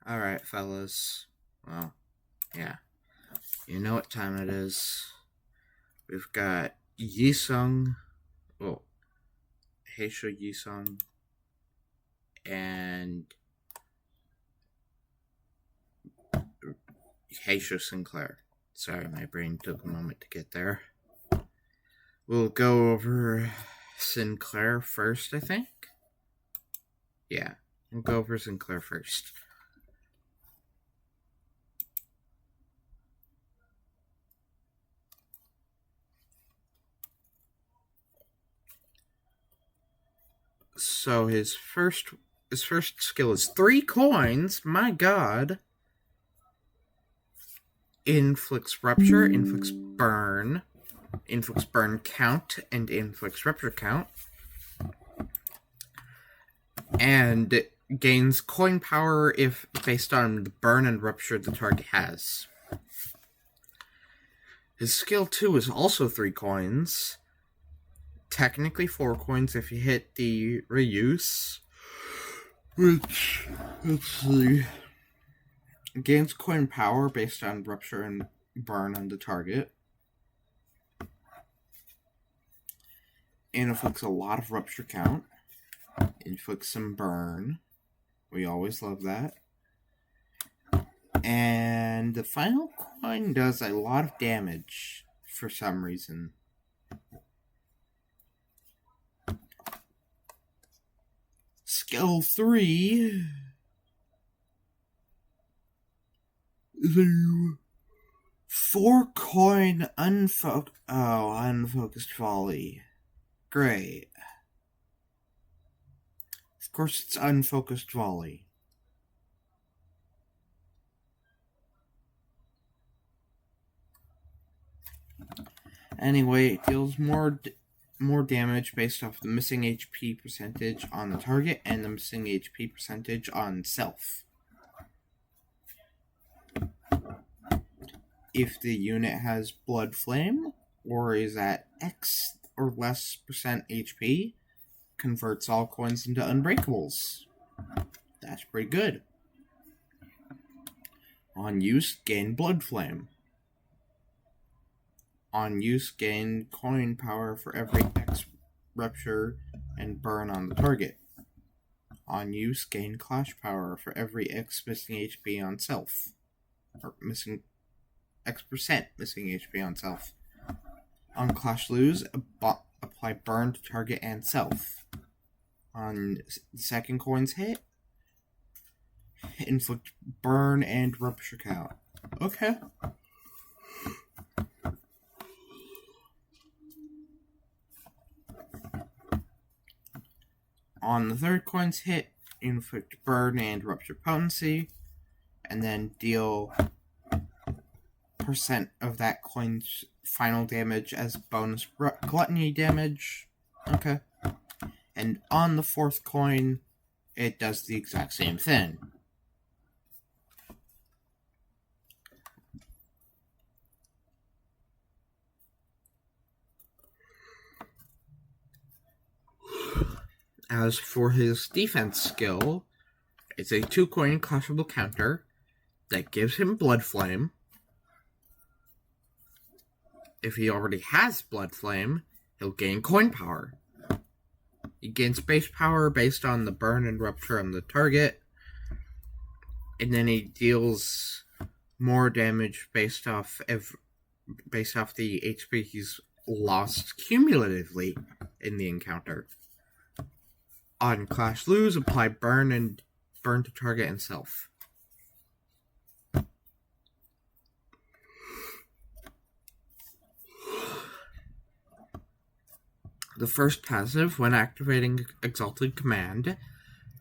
Alright, fellas. Well, yeah. You know what time it is. We've got Yisung, well, heishou Yisung, and heishou Sinclair. Sorry, my brain took a moment to get there. We'll go over Sinclair first, I think. Yeah, we'll go over Sinclair first. So his first skill is 3 coins. My god. Inflicts rupture, inflicts burn count, and inflicts rupture count. And gains coin power if based on the burn and rupture the target has. His skill 2 is also 3 coins. Technically 4 coins if you hit the reuse. Which, let's see, gains coin power based on rupture and burn on the target. And inflicts a lot of rupture count. Inflicts some burn. We always love that. And the final coin does a lot of damage for some reason. Skill 3 is a 4 coin unfocused volley. Great. Of course it's unfocused volley. Anyway, it deals more damage based off the missing HP percentage on the target and the missing HP percentage on self. If the unit has Blood Flame or is at X or less percent HP, converts all coins into unbreakables. That's pretty good. On use, gain Blood Flame. On use, gain coin power for every X rupture and burn on the target. On use, gain clash power for every X missing HP on self. Or X% missing HP on self. On clash lose, apply burn to target and self. On the second coin's hit, inflict burn and rupture count. Okay. On the third coin's hit, inflict burn and rupture potency, and then deal percent of that coin's final damage as bonus gluttony damage. Okay. And on the fourth coin, it does the exact same thing. As for his defense skill, it's a 2-coin clashable counter that gives him Blood Flame. If he already has Blood Flame, he'll gain coin power. He gains base power based on the burn and rupture on the target, and then he deals more damage based off the HP he's lost cumulatively in the encounter. On clash lose, apply burn to target and self. The first passive, when activating Exalted Command,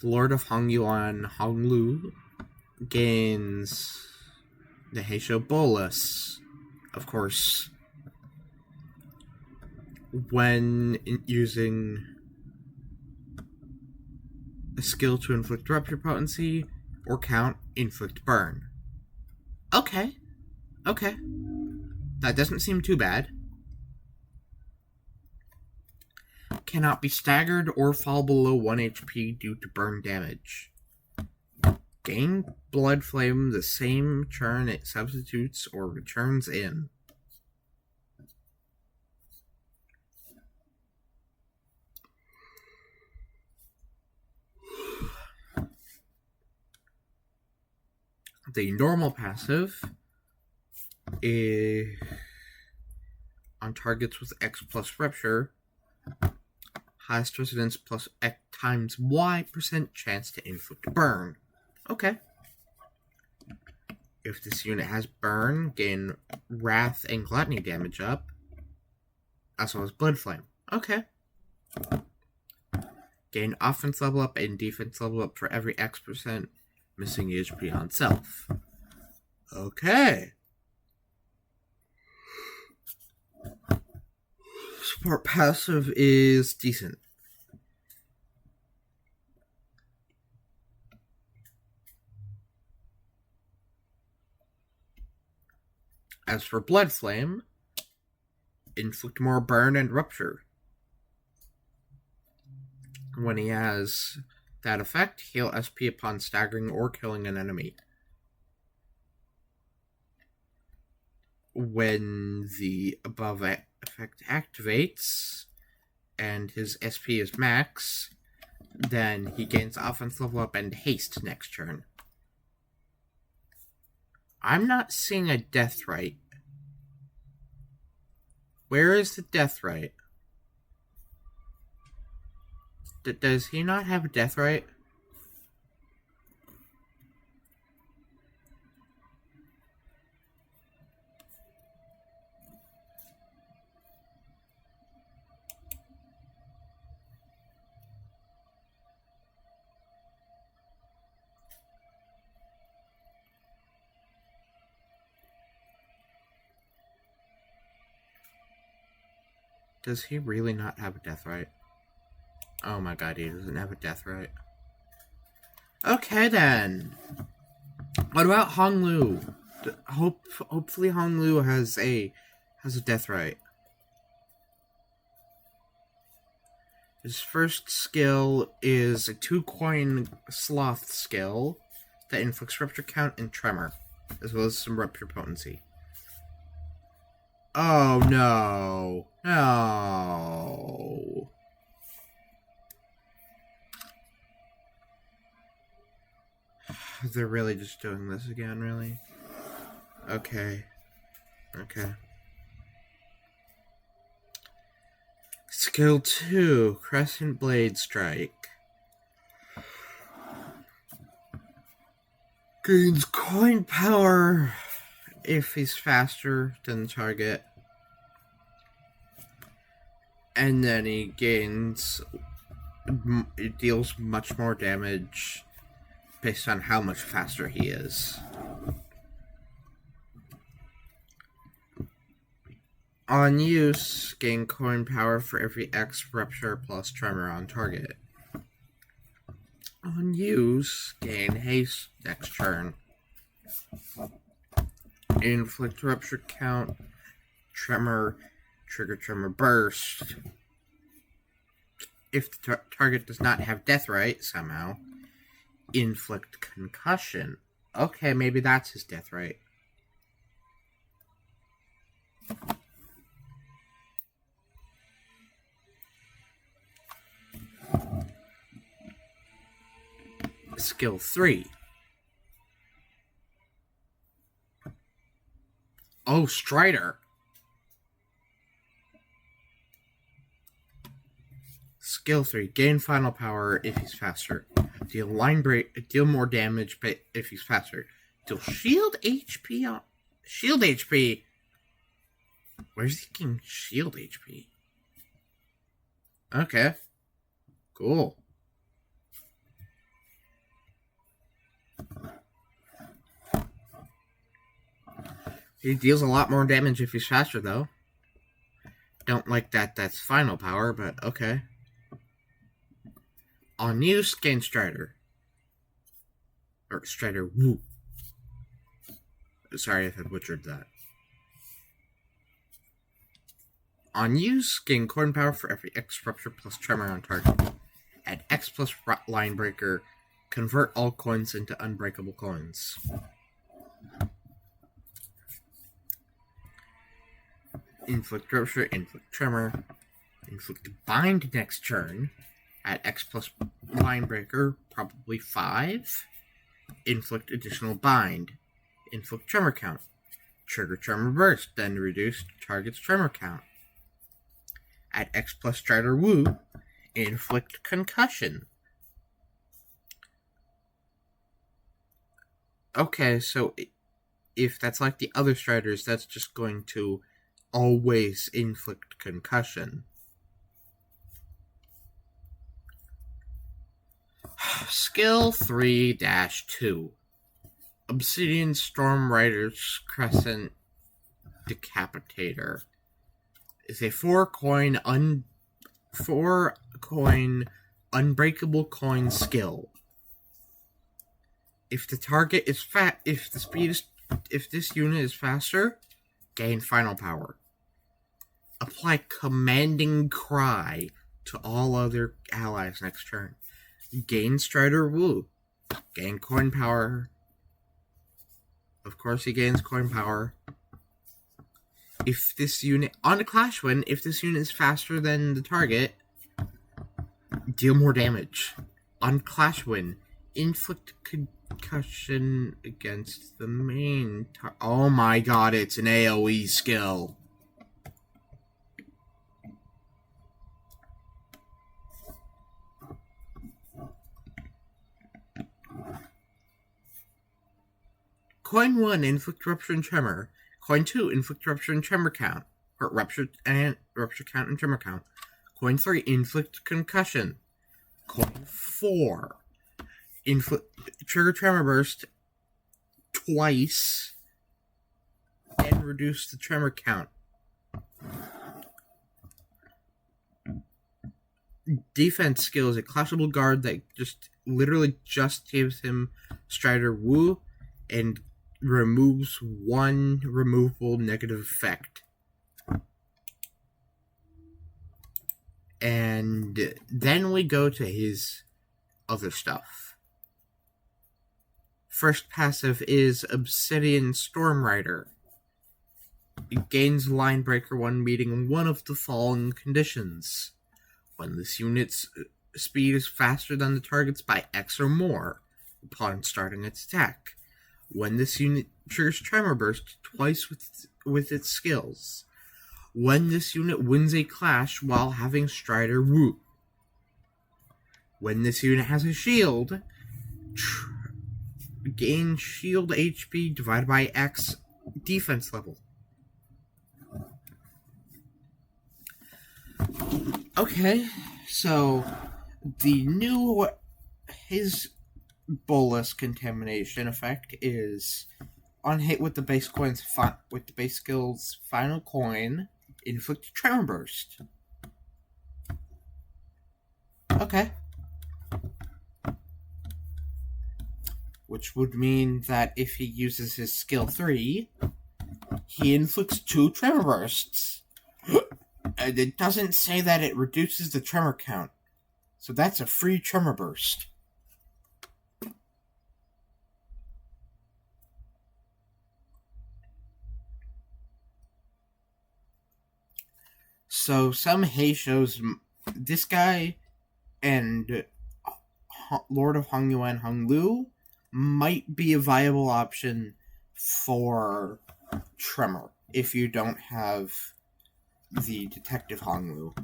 the Lord of Hongyuan Honglu gains the heishou bolus. Of course, when using a skill to inflict rupture potency or count, inflict burn. Okay. That doesn't seem too bad. Cannot be staggered or fall below 1 HP due to burn damage. Gain Blood Flame the same turn it substitutes or returns in. The normal passive is on targets with X plus Rupture, highest resistance plus X times Y% chance to inflict burn. Okay. If this unit has burn, gain Wrath and Gluttony damage up, as well as Blood Flame. Okay. Gain offense level up and defense level up for every X% missing HP on self. Okay. Support passive is decent. As for Blood Flame, inflict more burn and rupture. When he has that effect, heal SP upon staggering or killing an enemy. When the above effect activates and his SP is max, then he gains offense level up and haste next turn. I'm not seeing a DEATHRITE. Where is the DEATHRITE? Does he not have a DEATHRITE? Does he really not have a DEATHRITE? Oh my god, he doesn't have a DEATHRITE. Okay then. What about Honglu? Hopefully Honglu has a DEATHRITE. His first skill is a 2-coin sloth skill that inflicts rupture count and tremor, as well as some rupture potency. Oh no. No. They're really just doing this again, really? Okay. Skill 2, Crescent Blade Strike. Gains coin power if he's faster than the target. And then he it deals much more damage based on how much faster he is. On use, gain coin power for every X rupture plus tremor on target. On use, gain haste next turn. Inflict rupture count, tremor, trigger tremor burst. If the target does not have DEATHRITE somehow, inflict concussion. Okay, maybe that's his DEATHRITE. Skill 3. Oh, Strider. Skill 3. Gain final power if he's faster. Deal line break. Deal more damage if he's faster. Deal shield HP. Shield HP. Where's he getting shield HP? Okay. Cool. He deals a lot more damage if he's faster, though. Don't like that that's final power, but okay. On use, gain Strider. Or Strider Woo. Sorry if I butchered that. On use, gain coin power for every X rupture plus tremor on target. Add X plus line breaker Convert all coins into unbreakable coins. Inflict Rupture, Inflict Tremor, Inflict Bind next turn at X plus Line Breaker, probably 5. Inflict additional Bind. Inflict Tremor count. Trigger Tremor Burst, then reduce target's tremor count. At X plus Strider Woo, inflict Concussion. Okay, so if that's like the other Striders, that's just going to always inflict concussion. Skill 3-2. Obsidian Storm Rider's Crescent Decapitator is a 4-coin unbreakable coin skill. If the target is if this unit is faster, gain final power. Apply Commanding Cry to all other allies next turn. Gain Strider Woo. Gain coin power. Of course he gains coin power. If this unit, on a Clash win, if this unit is faster than the target, deal more damage. On Clash win, inflict concussion against the main target. Oh my god, it's an AoE skill. Coin 1, inflict Rupture and Tremor. Coin 2, inflict Rupture and Tremor count. Or Rupture count and Tremor count. Coin 3, inflict Concussion. Coin 4, trigger Tremor Burst twice and reduce the tremor count. Defense skill is a clashable guard that literally just gives him Strider Woo and removes one removable negative effect. And then we go to his other stuff. First passive is Obsidian Storm Rider. It gains Line Breaker 1 meeting one of the following conditions. When this unit's speed is faster than the target's by X or more upon starting its attack. When this unit triggers Tremor Burst twice with its skills. When this unit wins a clash while having Strider Woo. When this unit has a shield, gain shield HP divided by X defense level. Okay, so his bolus contamination effect is on hit with the base skill's final coin, inflict Tremor Burst. Okay. Which would mean that if he uses his skill 3, he inflicts 2 Tremor Bursts. And it doesn't say that it reduces the tremor count. So that's a free Tremor Burst. So some heishous, this guy and Lord of Hongyuan Honglu might be a viable option for Tremor if you don't have the Detective Honglu.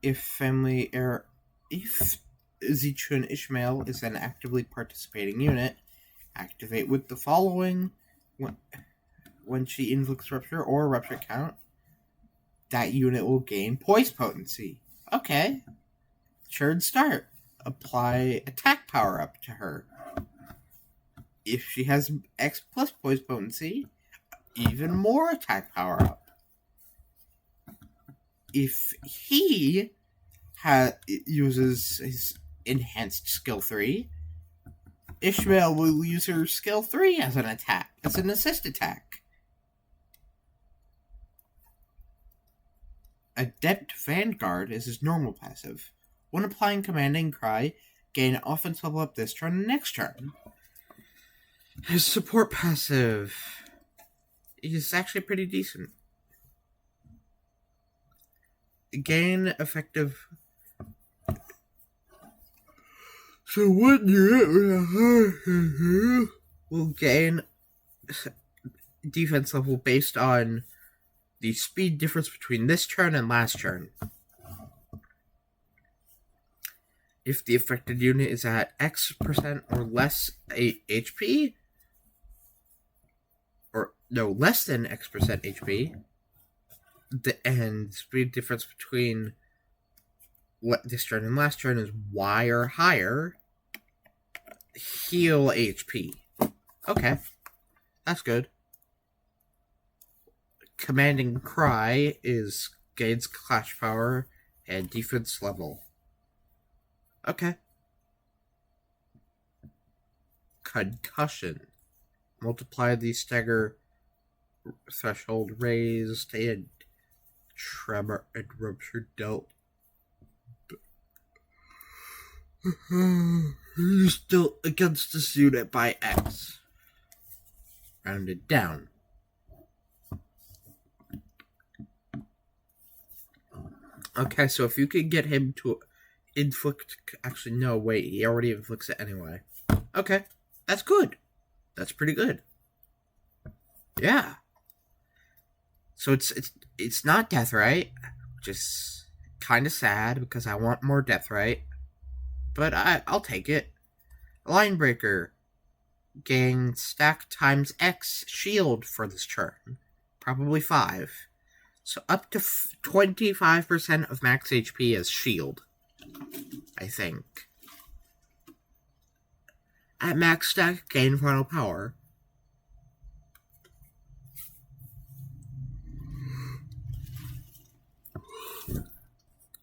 If Zichun Ishmael is an actively participating unit, activate with the following when she inflicts Rupture or Rupture count. That unit will gain Poise Potency. Okay. Turn start. Apply attack power up to her. If she has X plus Poise Potency, even more attack power up. If he uses his enhanced skill 3, Ishmael will use her skill 3 as an assist attack. Adept Vanguard is his normal passive. When applying Commanding Cry, gain offense level up this turn and next turn. His support passive is actually pretty decent. Gain effective. So what you will gain defense level based on the speed difference between this turn and last turn. If the affected unit is at X% or less HP, or no, less than X% HP, and speed difference between what this turn and last turn is Y or higher, heal HP. Okay, that's good. Commanding Cry is gains clash power and defense level. Okay. Concussion. Multiply the stagger threshold raised and tremor and rupture dealt. You're still against this unit by X. Rounded down. Okay, so if you could get him to inflict... Actually, no, wait. He already inflicts it anyway. Okay, that's good. That's pretty good. Yeah. So it's not DEATHRITE, which is kind of sad because I want more DEATHRITE. But I'll take it. Line Breaker. Gain stack times X shield for this turn. Probably 5. So up to 25% of max HP as shield. I think. At max stack, gain final power.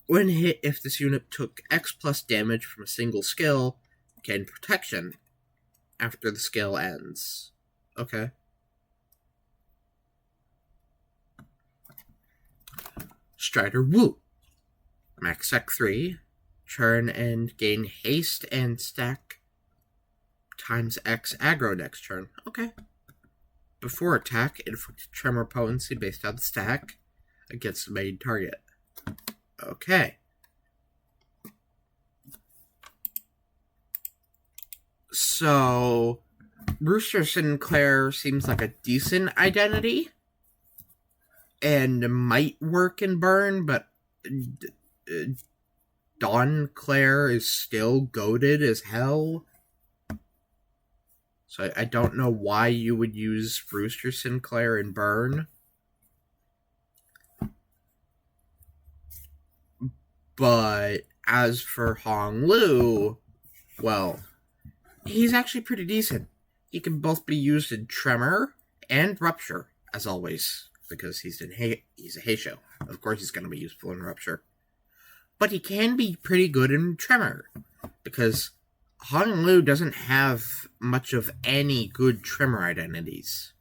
When hit, if this unit took X plus damage from a single skill, gain protection after the skill ends. Okay. Strider Wu. Max stack 3. Turn and gain haste and stack times X aggro next turn. Okay. Before attack, inflict tremor potency based on the stack against the main target. Okay. So, Rooster Sinclair seems like a decent identity and might work in Burn, but Dawn Claire is still goated as hell. So I don't know why you would use Rooster Sinclair in Burn. But as for Hong Lu, well, he's actually pretty decent. He can both be used in Tremor and Rupture, as always, because he's a heishou. Of course he's going to be useful in Rupture. But he can be pretty good in Tremor, because Hong Lu doesn't have much of any good Tremor identities.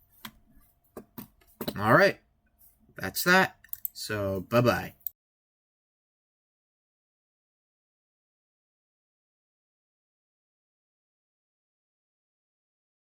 Alright, that's that. So, bye-bye.